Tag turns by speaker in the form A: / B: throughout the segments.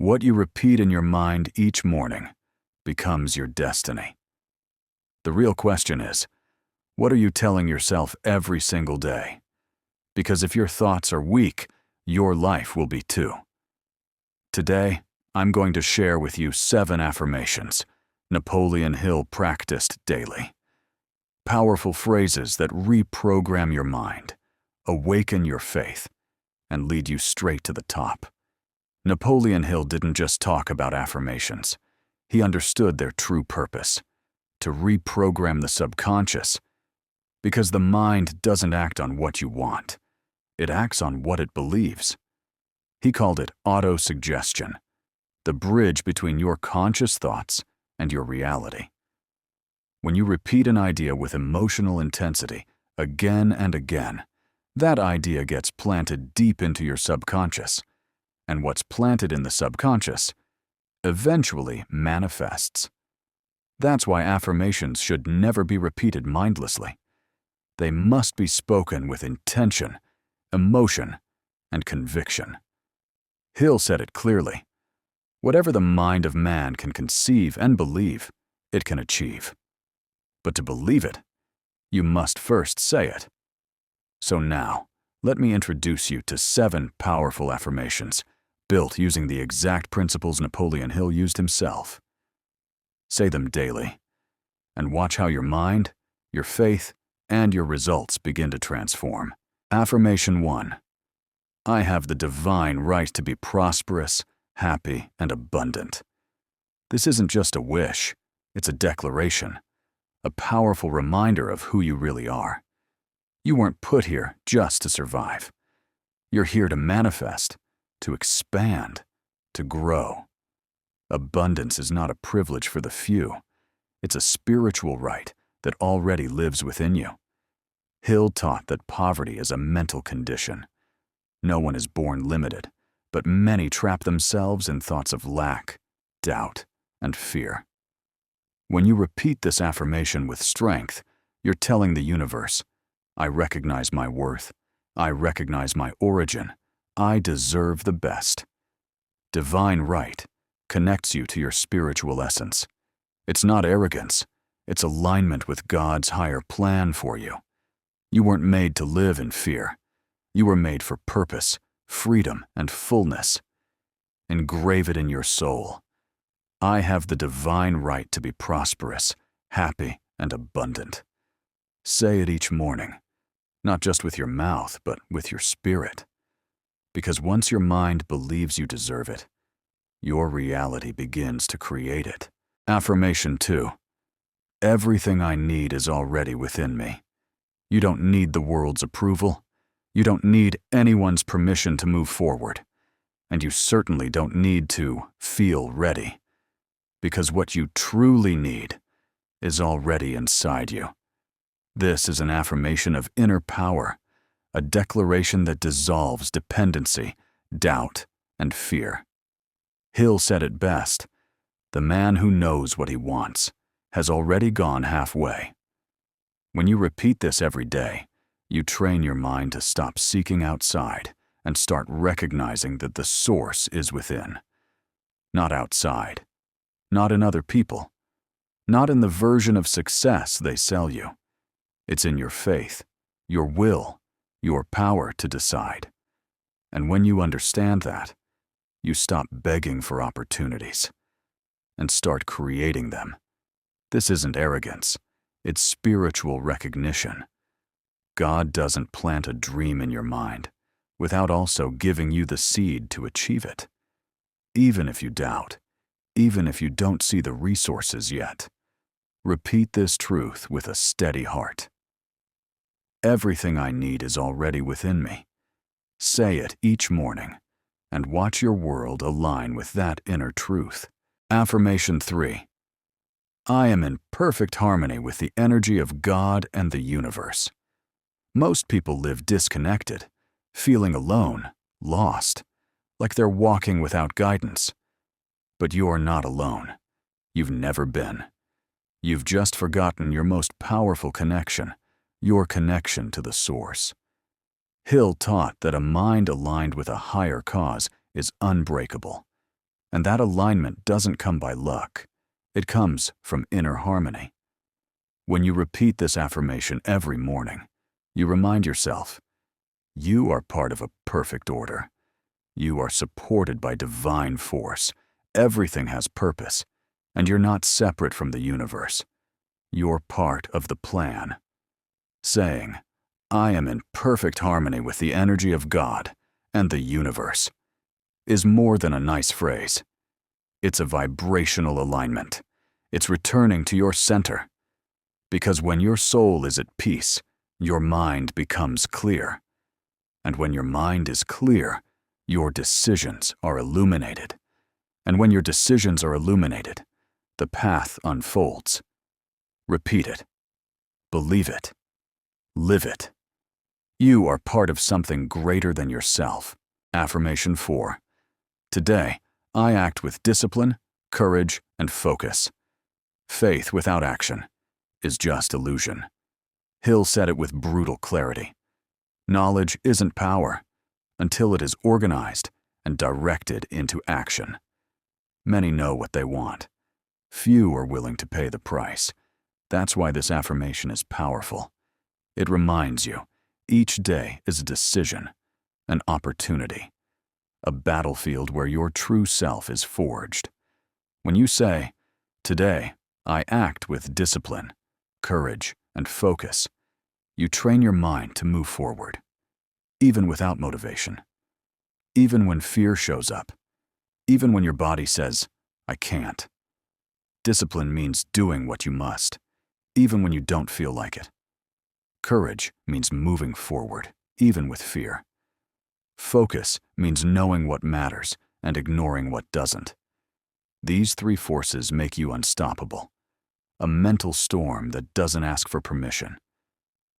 A: What you repeat in your mind each morning becomes your destiny. The real question is, what are you telling yourself every single day? Because if your thoughts are weak, your life will be too. Today, I'm going to share with you 7 affirmations Napoleon Hill practiced daily. Powerful phrases that reprogram your mind, awaken your faith, and lead you straight to the top. Napoleon Hill didn't just talk about affirmations. He understood their true purpose, to reprogram the subconscious, because the mind doesn't act on what you want. It acts on what it believes. He called it autosuggestion, the bridge between your conscious thoughts and your reality. When you repeat an idea with emotional intensity again and again, that idea gets planted deep into your subconscious, and what's planted in the subconscious eventually manifests. That's why affirmations should never be repeated mindlessly. They must be spoken with intention, emotion, and conviction. Hill said it clearly. Whatever the mind of man can conceive and believe, it can achieve. But to believe it, you must first say it. So now, let me introduce you to 7 powerful affirmations built using the exact principles Napoleon Hill used himself. Say them daily, and watch how your mind, your faith, and your results begin to transform. Affirmation 1. I have the divine right to be prosperous, happy, and abundant. This isn't just a wish, it's a declaration, a powerful reminder of who you really are. You weren't put here just to survive. You're here to manifest, to expand, to grow. Abundance is not a privilege for the few. It's a spiritual right that already lives within you. Hill taught that poverty is a mental condition. No one is born limited, but many trap themselves in thoughts of lack, doubt, and fear. When you repeat this affirmation with strength, you're telling the universe, I recognize my worth, I recognize my origin, I deserve the best. Divine right connects you to your spiritual essence. It's not arrogance, it's alignment with God's higher plan for you. You weren't made to live in fear. You were made for purpose, freedom, and fullness. Engrave it in your soul. I have the divine right to be prosperous, happy, and abundant. Say it each morning, not just with your mouth, but with your spirit. Because once your mind believes you deserve it, your reality begins to create it. Affirmation 2. Everything I need is already within me. You don't need the world's approval. You don't need anyone's permission to move forward. And you certainly don't need to feel ready. Because what you truly need is already inside you. This is an affirmation of inner power, a declaration that dissolves dependency, doubt, and fear. Hill said it best, the man who knows what he wants has already gone halfway. When you repeat this every day, you train your mind to stop seeking outside and start recognizing that the source is within. Not outside, not in other people, not in the version of success they sell you. It's in your faith, your will, your power to decide. And when you understand that, you stop begging for opportunities and start creating them. This isn't arrogance, it's spiritual recognition. God doesn't plant a dream in your mind without also giving you the seed to achieve it. Even if you doubt, even if you don't see the resources yet, repeat this truth with a steady heart. Everything I need is already within me. Say it each morning and watch your world align with that inner truth. Affirmation 3. I am in perfect harmony with the energy of God and the universe. Most people live disconnected, feeling alone, lost, like they're walking without guidance. But you're not alone. You've never been. You've just forgotten your most powerful connection, your connection to the source. Hill taught that a mind aligned with a higher cause is unbreakable. And that alignment doesn't come by luck. It comes from inner harmony. When you repeat this affirmation every morning, you remind yourself, you are part of a perfect order. You are supported by divine force. Everything has purpose, and you're not separate from the universe. You're part of the plan. Saying, I am in perfect harmony with the energy of God and the universe, is more than a nice phrase. It's a vibrational alignment. It's returning to your center. Because when your soul is at peace, your mind becomes clear. And when your mind is clear, your decisions are illuminated. And when your decisions are illuminated, the path unfolds. Repeat it. Believe it. Live it. You are part of something greater than yourself. Affirmation 4. Today, I act with discipline, courage, and focus. Faith without action is just illusion. Hill said it with brutal clarity. Knowledge isn't power until it is organized and directed into action. Many know what they want. Few are willing to pay the price. That's why this affirmation is powerful. It reminds you, each day is a decision, an opportunity, a battlefield where your true self is forged. When you say, today, I act with discipline, courage, and focus, you train your mind to move forward, even without motivation, even when fear shows up, even when your body says, I can't. Discipline means doing what you must, even when you don't feel like it. Courage means moving forward, even with fear. Focus means knowing what matters and ignoring what doesn't. These three forces make you unstoppable. A mental storm that doesn't ask for permission.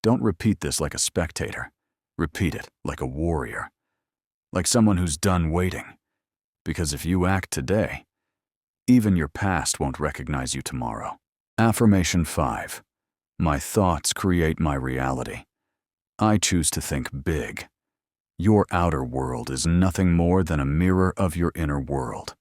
A: Don't repeat this like a spectator. Repeat it like a warrior. Like someone who's done waiting. Because if you act today, even your past won't recognize you tomorrow. Affirmation 5. My thoughts create my reality. I choose to think big. Your outer world is nothing more than a mirror of your inner world.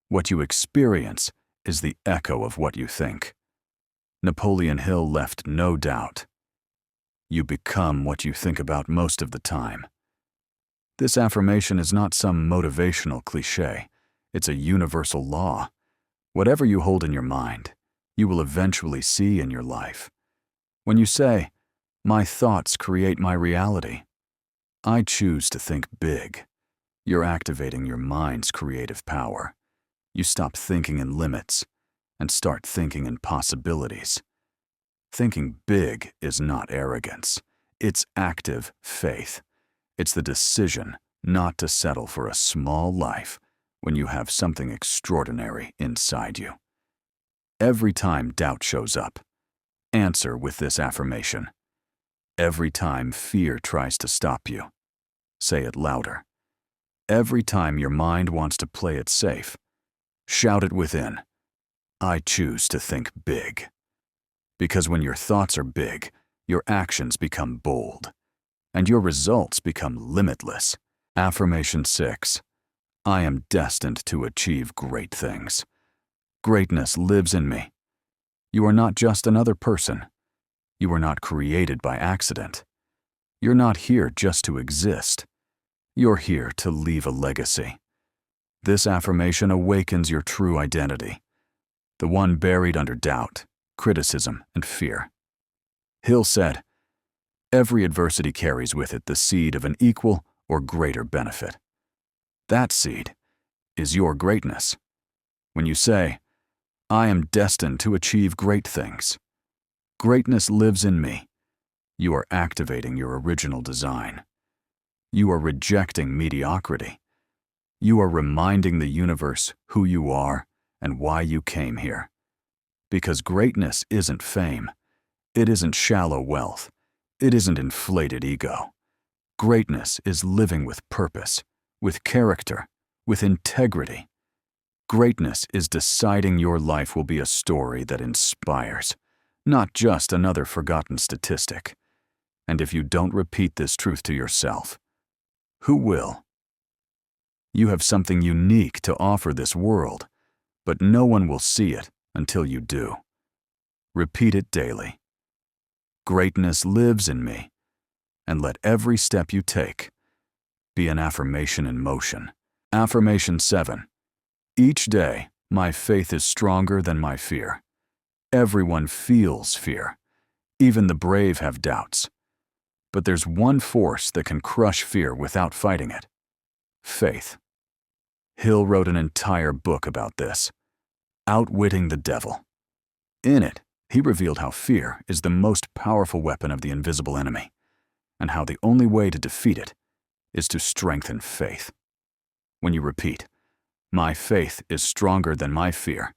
A: What you experience is the echo of what you think. Napoleon Hill left no doubt. You become what you think about most of the time. This affirmation is not some motivational cliché. It's a universal law. Whatever you hold in your mind, you will eventually see in your life. When you say, my thoughts create my reality, I choose to think big, you're activating your mind's creative power. You stop thinking in limits and start thinking in possibilities. Thinking big is not arrogance. It's active faith. It's the decision not to settle for a small life when you have something extraordinary inside you. Every time doubt shows up, answer with this affirmation. Every time fear tries to stop you, say it louder. Every time your mind wants to play it safe, shout it within. I choose to think big. Because when your thoughts are big, your actions become bold, and your results become limitless. Affirmation 6. I am destined to achieve great things. Greatness lives in me. You are not just another person. You are not created by accident. You're not here just to exist. You're here to leave a legacy. This affirmation awakens your true identity, the one buried under doubt, criticism, and fear. Hill said, every adversity carries with it the seed of an equal or greater benefit. That seed is your greatness. When you say, I am destined to achieve great things, greatness lives in me, you are activating your original design. You are rejecting mediocrity. You are reminding the universe who you are and why you came here. Because greatness isn't fame. It isn't shallow wealth. It isn't inflated ego. Greatness is living with purpose, with character, with integrity. Greatness is deciding your life will be a story that inspires, not just another forgotten statistic. And if you don't repeat this truth to yourself, who will? You have something unique to offer this world, but no one will see it until you do. Repeat it daily. Greatness lives in me, and let every step you take be an affirmation in motion. Affirmation 7. Each day, my faith is stronger than my fear. Everyone feels fear. Even the brave have doubts. But there's one force that can crush fear without fighting it. Faith. Hill wrote an entire book about this, Outwitting the Devil. In it, he revealed how fear is the most powerful weapon of the invisible enemy, and how the only way to defeat it is to strengthen faith. When you repeat, "My faith is stronger than my fear,"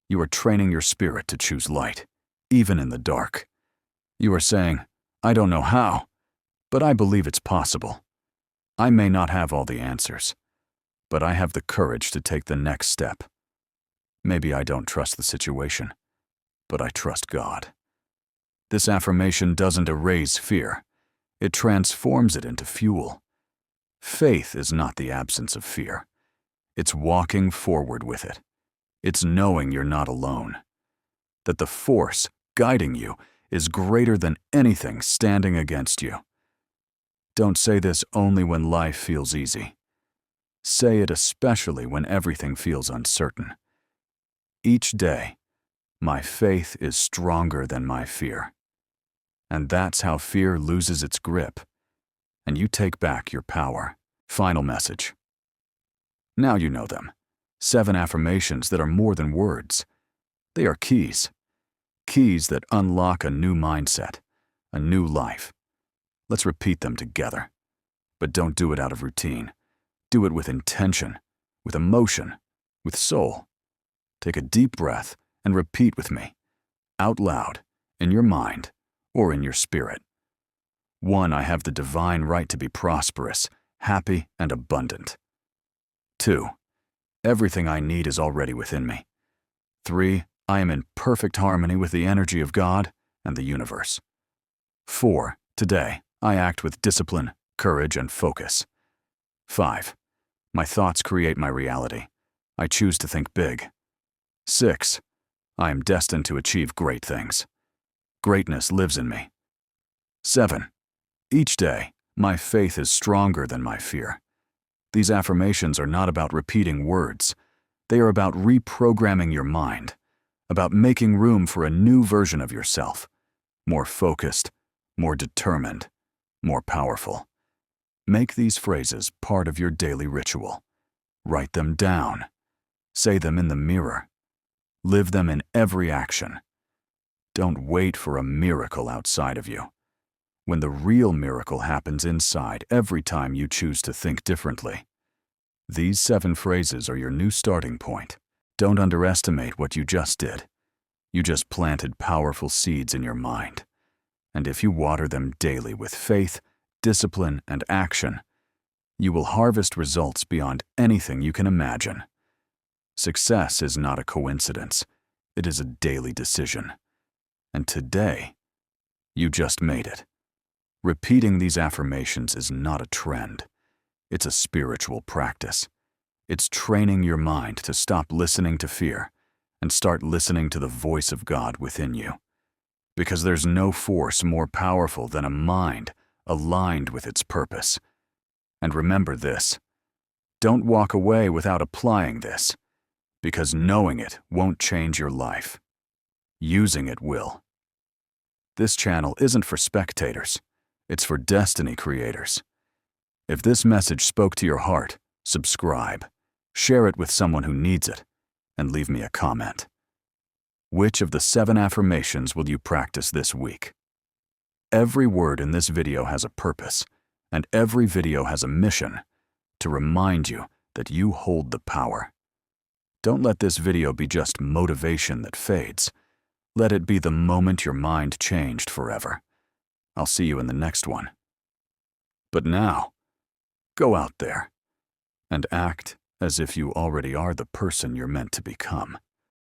A: you are training your spirit to choose light, even in the dark. You are saying, "I don't know how, but I believe it's possible. I may not have all the answers, but I have the courage to take the next step. Maybe I don't trust the situation, but I trust God." This affirmation doesn't erase fear. It transforms it into fuel. Faith is not the absence of fear. It's walking forward with it. It's knowing you're not alone, that the force guiding you is greater than anything standing against you. Don't say this only when life feels easy. Say it especially when everything feels uncertain. Each day, my faith is stronger than my fear. And that's how fear loses its grip, and you take back your power. Final message. Now you know them. 7 affirmations that are more than words. They are keys. Keys that unlock a new mindset, a new life. Let's repeat them together. But don't do it out of routine. Do it with intention, with emotion, with soul. Take a deep breath and repeat with me, out loud, in your mind, or in your spirit. 1. I have the divine right to be prosperous, happy, and abundant. 2. Everything I need is already within me. 3. I am in perfect harmony with the energy of God and the universe. 4. Today, I act with discipline, courage, and focus. 5. My thoughts create my reality. I choose to think big. 6. I am destined to achieve great things. Greatness lives in me. 7. Each day, my faith is stronger than my fear. These affirmations are not about repeating words. They are about reprogramming your mind, about making room for a new version of yourself, more focused, more determined, more powerful. Make these phrases part of your daily ritual. Write them down. Say them in the mirror. Live them in every action. Don't wait for a miracle outside of you, when the real miracle happens inside every time you choose to think differently. These 7 phrases are your new starting point. Don't underestimate what you just did. You just planted powerful seeds in your mind. And if you water them daily with faith, discipline, and action, you will harvest results beyond anything you can imagine. Success is not a coincidence. It is a daily decision. And today, you just made it. Repeating these affirmations is not a trend. It's a spiritual practice. It's training your mind to stop listening to fear and start listening to the voice of God within you. Because there's no force more powerful than a mind aligned with its purpose. And remember this: don't walk away without applying this, because knowing it won't change your life. Using it will. This channel isn't for spectators. It's for destiny creators. If this message spoke to your heart, subscribe, share it with someone who needs it, and leave me a comment. Which of the 7 affirmations will you practice this week? Every word in this video has a purpose, and every video has a mission to remind you that you hold the power. Don't let this video be just motivation that fades. Let it be the moment your mind changed forever. I'll see you in the next one. But now, go out there and act as if you already are the person you're meant to become.